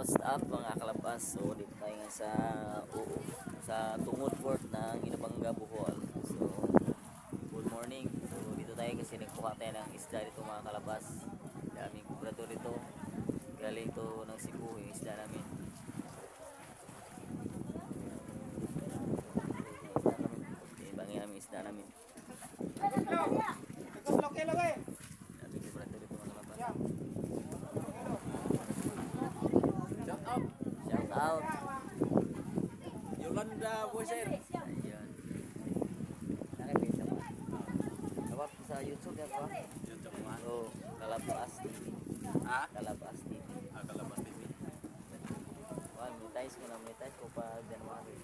What's up mga kalabas? So dito tayo nga sa Tungod Fort ng Inabanga, Bohol. So good morning. So dito tayo kasi nagkuha tayo ng isda dito mga kalabas. Daming kubrador dito. Galing to ng Cebu yung isda namin. Ibangin namin isda namin. Daming kubrador dito mga kalabas. Shout out Yolanda Boyser. Ayun. Nakikita mo. Dapat sa YouTube yan pa. YouTube mo. So, Kalabas TV. Ha? Kalabas TV. Kalabas TV. Well, monetize ko pa January.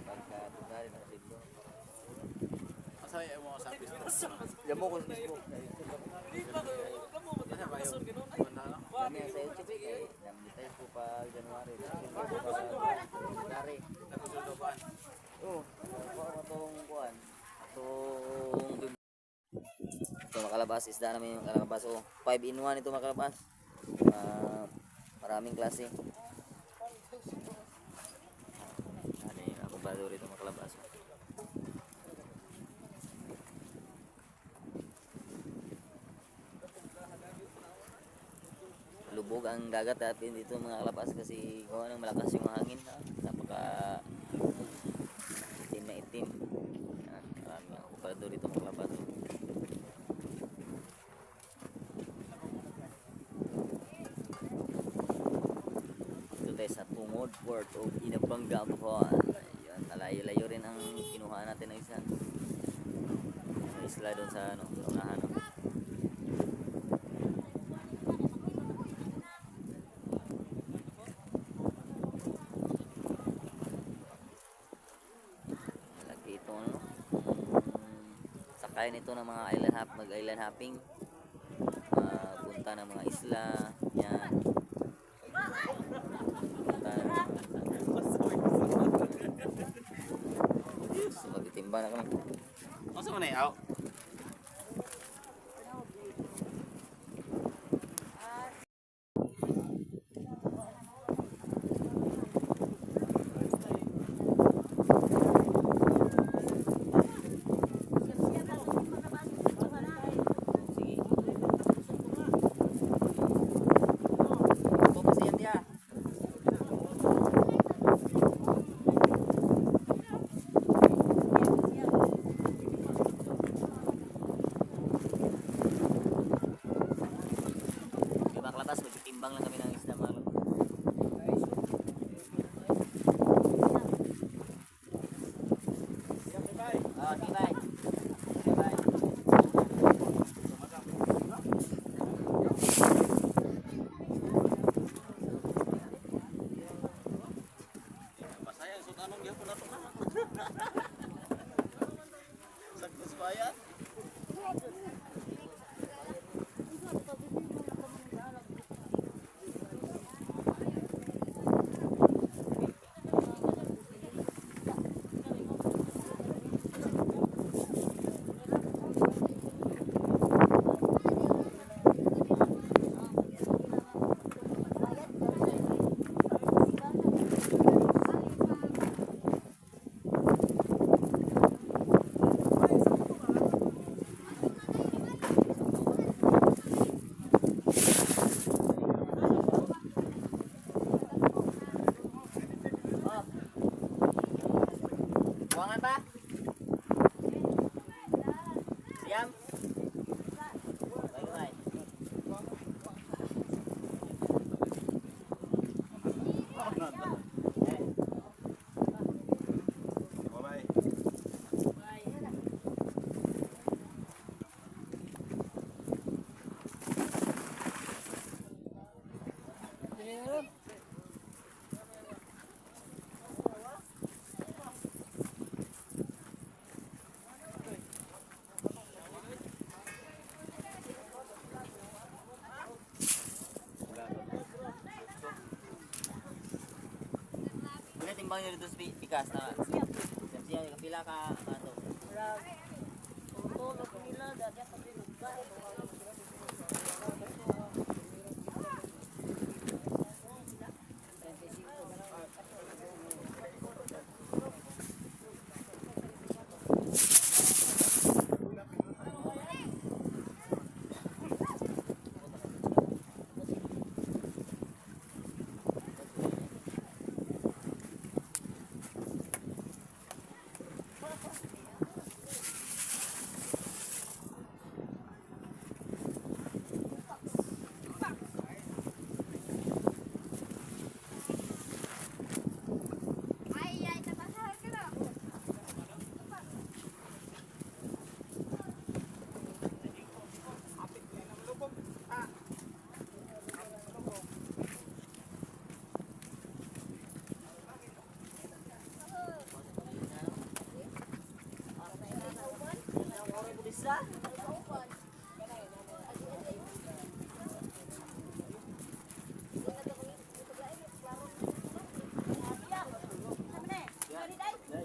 Pagka-Bugari na dito. Masaya mo sa Facebook. Diyan mo ko sa Facebook. Ano ba yun? Kami sa YouTube eh. Monetize ko pa January. Bugari. Nagsusundo ba? Oo. Itong kuhan. Ito makalabas. Isda namin yung kalabas. 5 in 1 ito makalabas. Maraming klase. Ano yung akubado rito makalabas. Lubog ang dagat natin dito mga kalabas kasi gawa ng malakas yung hangin. Napaka itim na itim. Maraming akubado rito mga kalabas. Sa Tungod Fort o Inabanga, Bohol. Ayun, malayo-layo rin ang kinuha natin ng isa. May isla doon sa unahan. Malaki ito sakay nito ng mga mag-island hopping. Punta ng mga isla. Yan. Magtitimba na kami. Masa mo na yaw? Magtimbang lang kami ng isda mga kalabas. Masaya ang sutanong niya po na ito na. Saktos ba yan? tambang nyo dito sa pikas na. Siya, kapila ka, ano.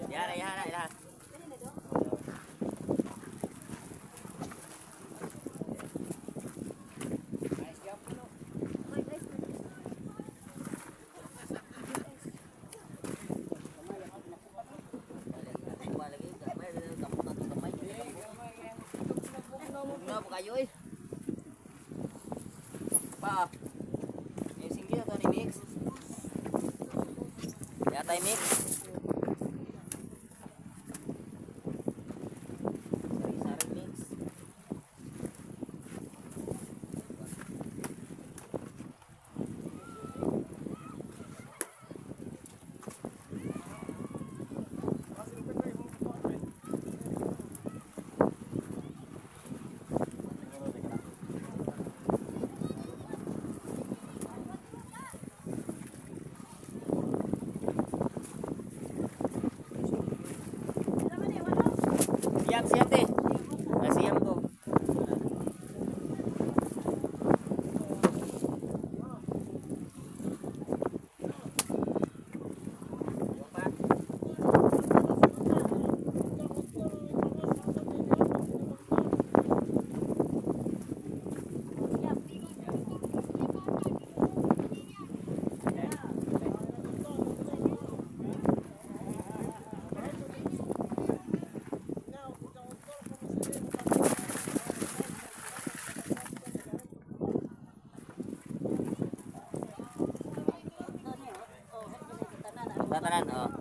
Yan, yan, yan. Kayo eh. Pa. Yung singgit ito ni mix. Yata yung mix. Sari-sari mix. Siap, siap deh. Nggak siap tuh. Tatanan, oh.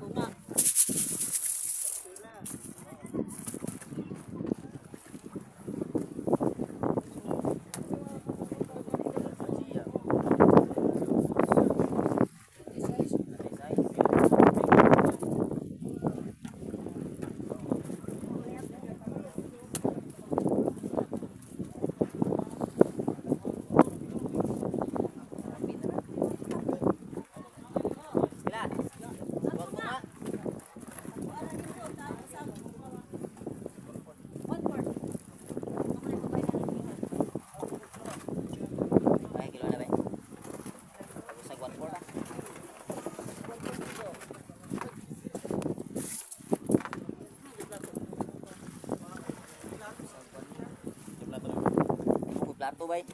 Plato bay.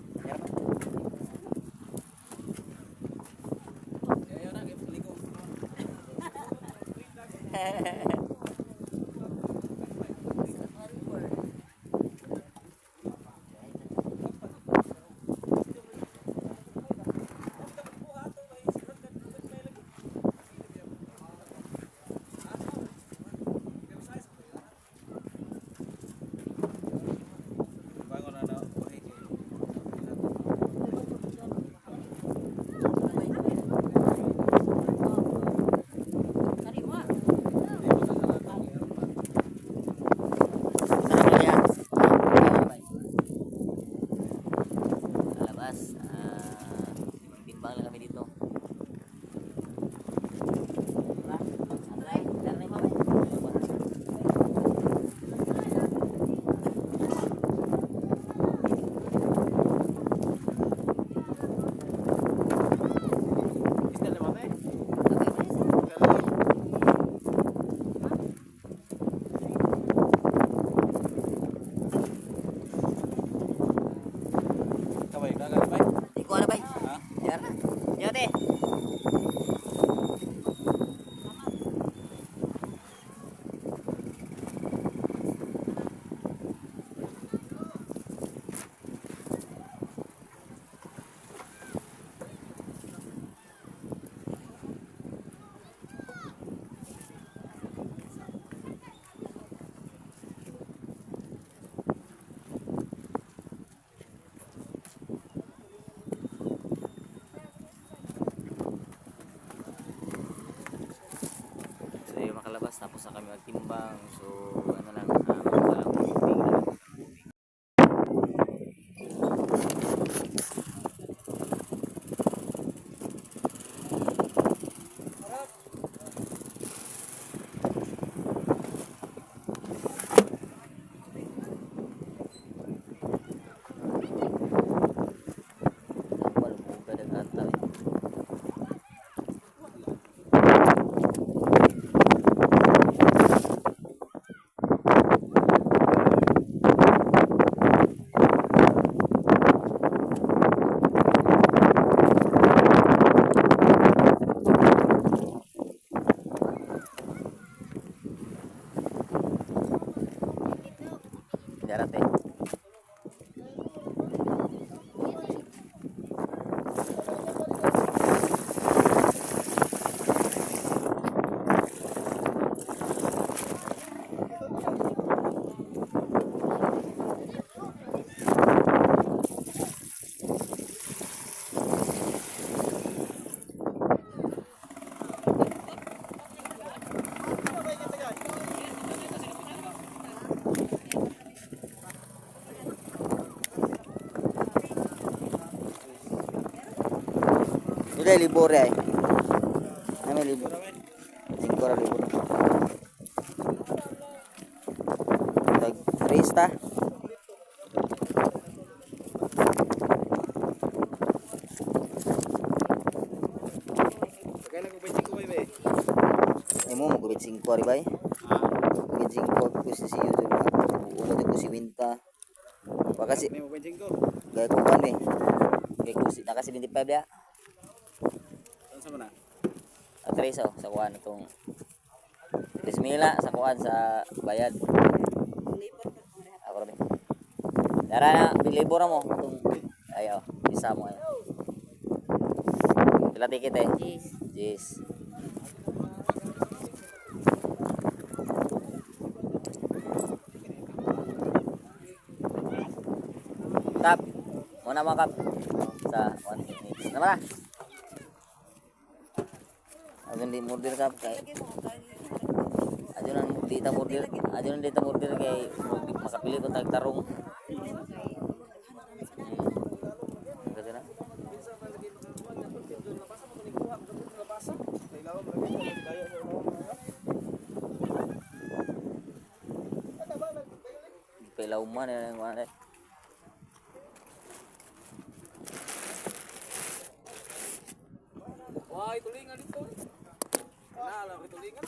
tapos na kami magtimbang. So ano lang, magpalang tubig lang. Wala mo kadagatan. Darat eh. Udah libur ya. Namanya libur. Singkor libur. Tag Krista. Kaya nagpapay ko ba? Emo mo gubit singkor bay. Gubit singkor ko si Siyo dulu. Ubat ko si Winta. Baka si May mapay ko. gaya ko kami. Gaya ko si nakasi 25 ya. Saan sa mana? Atreso sa kuan itong Bismila sa kuan sa bayad. Ako rin. Tara na, bilibor na mo. Ayaw, isa mo. Pila ticket eh? Yes. Kap, muna mo kap. Sa 1 minute. Nama ka? Ajon di murdir kap kay. Ajon di ta murdir kay makapili ko tag tarong. Kasi na. Pelauman yang mana? Wah, tulingan dito. Alam ko tulingan.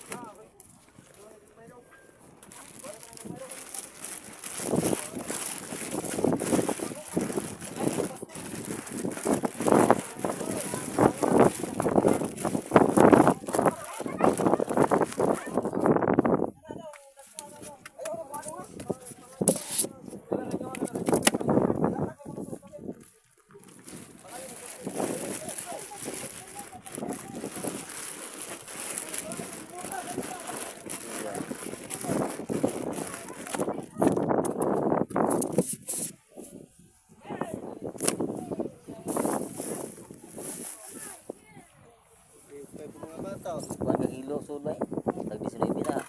Kuan ka kilo sud bay. Tag 19 na.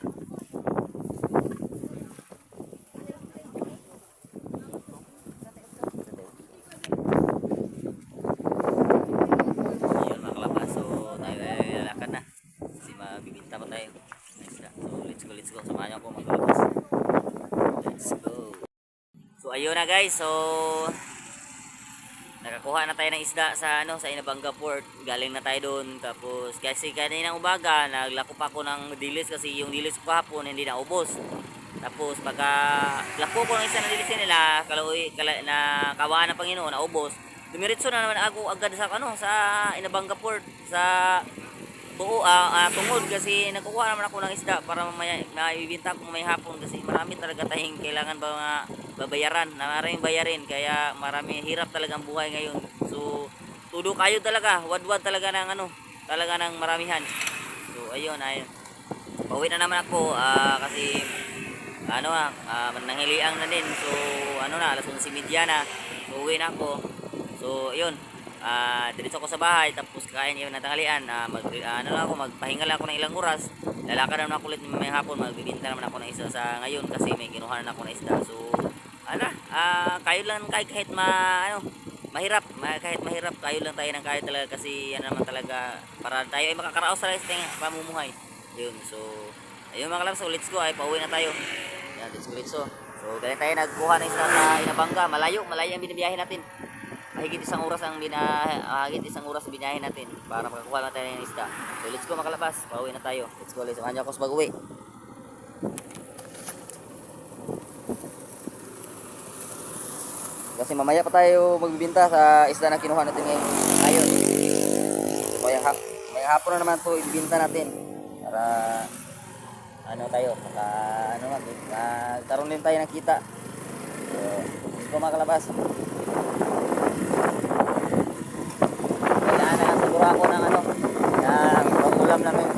Ayun mga kalabas, so tayo ay lalakad na. Kasi mabibinta pa tayo. Nice na. So let's go. Samahan niyo ako mga kalabas. Let's go. So ayun na guys, so nakakuha na tayo ng isda sa sa Inabanga Port. Galing na tayo doon. Tapos kasi kaninang umaga naglako pa ako ng dilis kasi yung dilis ko kahapon hindi na ubos. Tapos pagka lako ko ng isa ng dilis nila, na kawaan ng Panginoon na ubos. Dumiretso na naman ako agad sa sa Inabanga Port sa tungod kasi nagkukuha naman ako ng isda para mamaya maibibenta ko may hapon kasi marami talaga tayong kailangan ba mga babayaran na maraming bayarin kaya marami hirap talaga ang buhay ngayon. So tudo kayo talaga, wadwad talaga ng talaga ng maramihan. So ayun. Pauwi na naman ako kasi nanghiliang na din. So na alas 11:30 na. So uwi na ako. So ayun. Diretso ako sa bahay tapos kain yung natanghalian. Magpahinga lang ako ng ilang oras. lalakad naman ako ulit may hapon, magbibinta naman ako ng isda sa ngayon kasi may kinuha na ako ng isda. So kayo lang kahit mahirap, kahit mahirap kayo lang tayo ng kayo talaga kasi yan naman talaga para tayo ay makakaraos sa pamumuhay. Yun, so ayun mga kalabs, so let's go, ay pauwi na tayo. Yan, let's go. So galing tayo nagkuha ng isda sa Inabanga, malayo ang binabiyahe natin. Higit isang oras ang binahe natin para makakuha na tayo ng isda. So let's go mga kalabas, pauwi na tayo. Let's go, samahan niyo ako sa pag-uwi. Kasi mamaya pa tayo magbibinta sa isda na kinuha natin ngayon. So may hapon na naman ito ibibinta natin para magkaroon din tayo ng kita. So let's go mga kalabas. Kailangan na siguro ako ng ulam namin.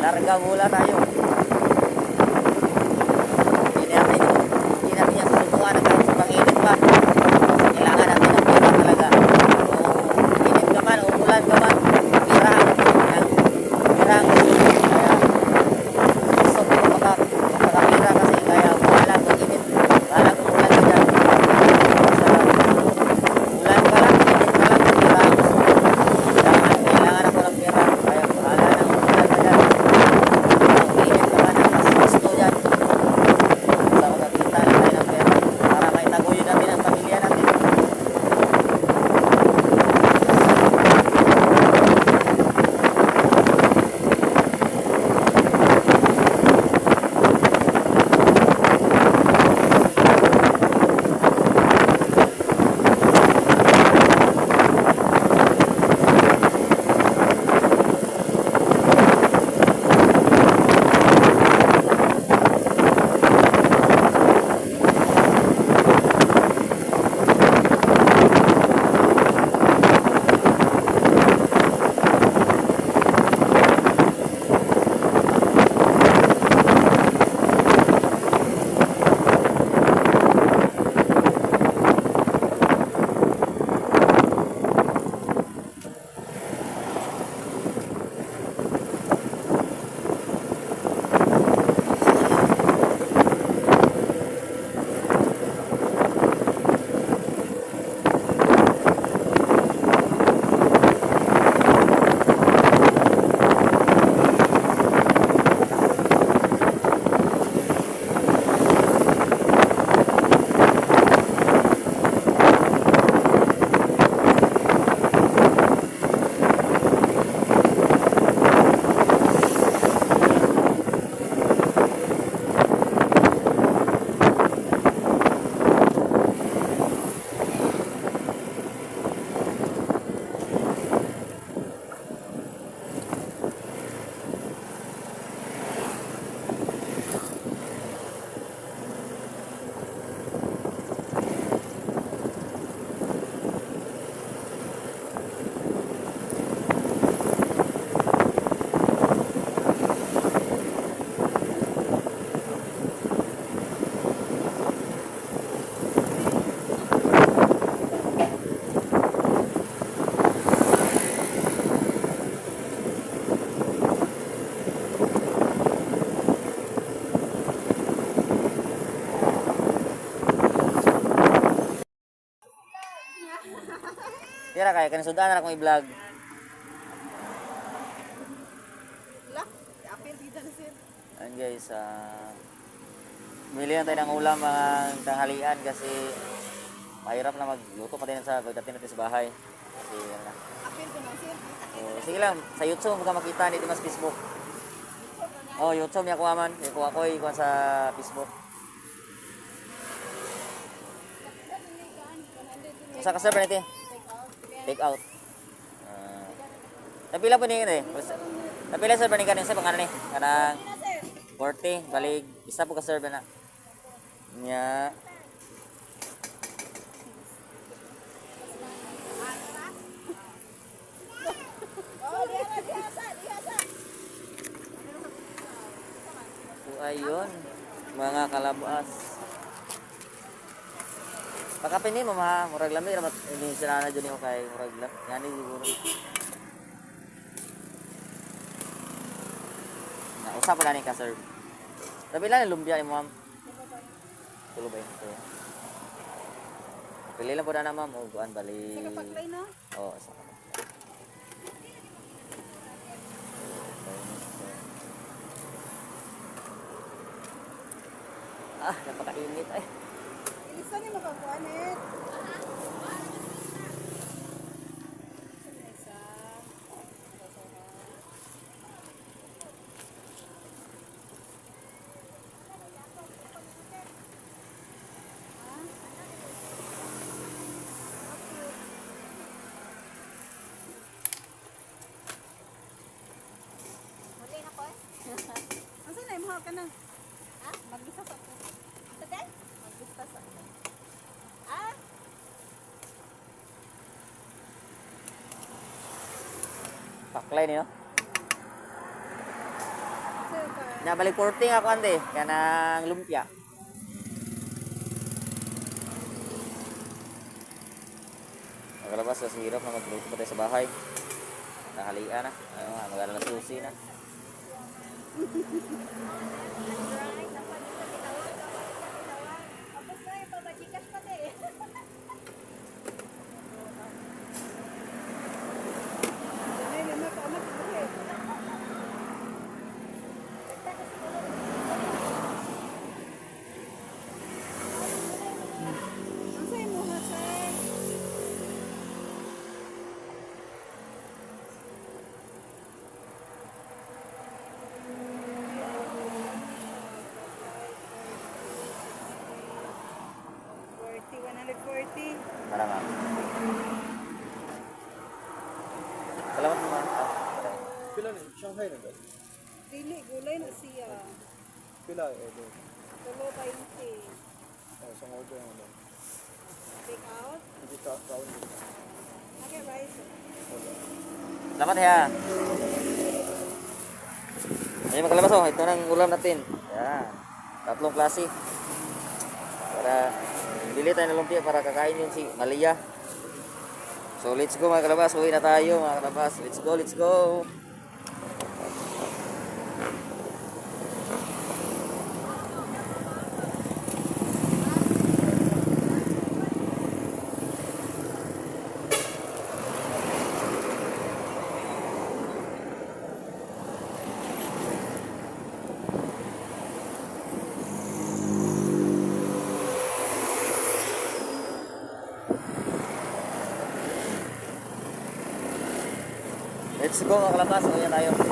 Larga mula tayo. Hindi natin yan susubukan na kahit sa pang-init pa. Kailangan natin ng pira talaga. So, init ka man, umulan ka man, pira ang kaya gusto ko makapira kasi kaya bahalang mag-init, bahalang umulan ka dyan. Ulan ka lang, init ka lang, pira ang gusto ko. Kailangan ako ng pira, kaya bahala ng umulan ka dyan. na kaya kanisudan na akong i-vlog. Wala. Apil dito na sir. Ayun guys, bumili lang tayo ng ulam mga tanghalian kasi mahirap na magluto pa din sa pagdating natin sa bahay. Kasi ano na. Apil ko na sir. So, sige lang, sa YouTube mo ka makita dito mas Facebook. Oh, YouTube niya kuha man. Kuha ko ikuha sa Facebook. Sa ka server nito? Take out. Napila po niya eh. Napila server ni kanin sa pangalan ni. Kanang 40, balik isa po ka server na. Nya. Oh, diasa. So ayun, mga kalabas. Pakapin mo ha, murag lami ramat ini sila na jud nimo kay murag lam. Yani siguro. Na usap pala ni ka sir. Tapi lang lumpia ni ma'am. Tulo ba yun? Tulo. Pili lang po na ma'am. O, buwan bali. Sa kapaglay no? Oo, sa kapaglay. Napakainit ay. Ilisan ni makakuanet. Asa na imahal ka na? Ha? Magbisa sa ako. Tagal? Magbisa sa ako. Ah? Paklay niyo. Sir ka. Nabalik 14 ako ande. Kanang lumpia. Magalabas sa hirap na magluto pa tayo sa bahay. Nakalian na. Ano nga, mag-alas susi na. Tapos na yung pabajikas pa din. Ay, lama ka amat ito eh. Ang sa'yo mo ha, sir? Para nga. Salamat naman. Pila ni? Shanghai na ba? Dili, gulay na siya. Pila order. Tulo 20. Oh, isang order na ba? Take out. Hindi taon din. Okay, rice. Salamat ya. Ayun makalabas oh. Ito ng ulam natin. Yan. 3 klase. Para bili tayo ng lumpia para kakain yun si Malia. So let's go mga kalabas. Uwi na tayo mga kalabas. Let's go, let's go. Let's go mga kalabas. Uwi na tayo.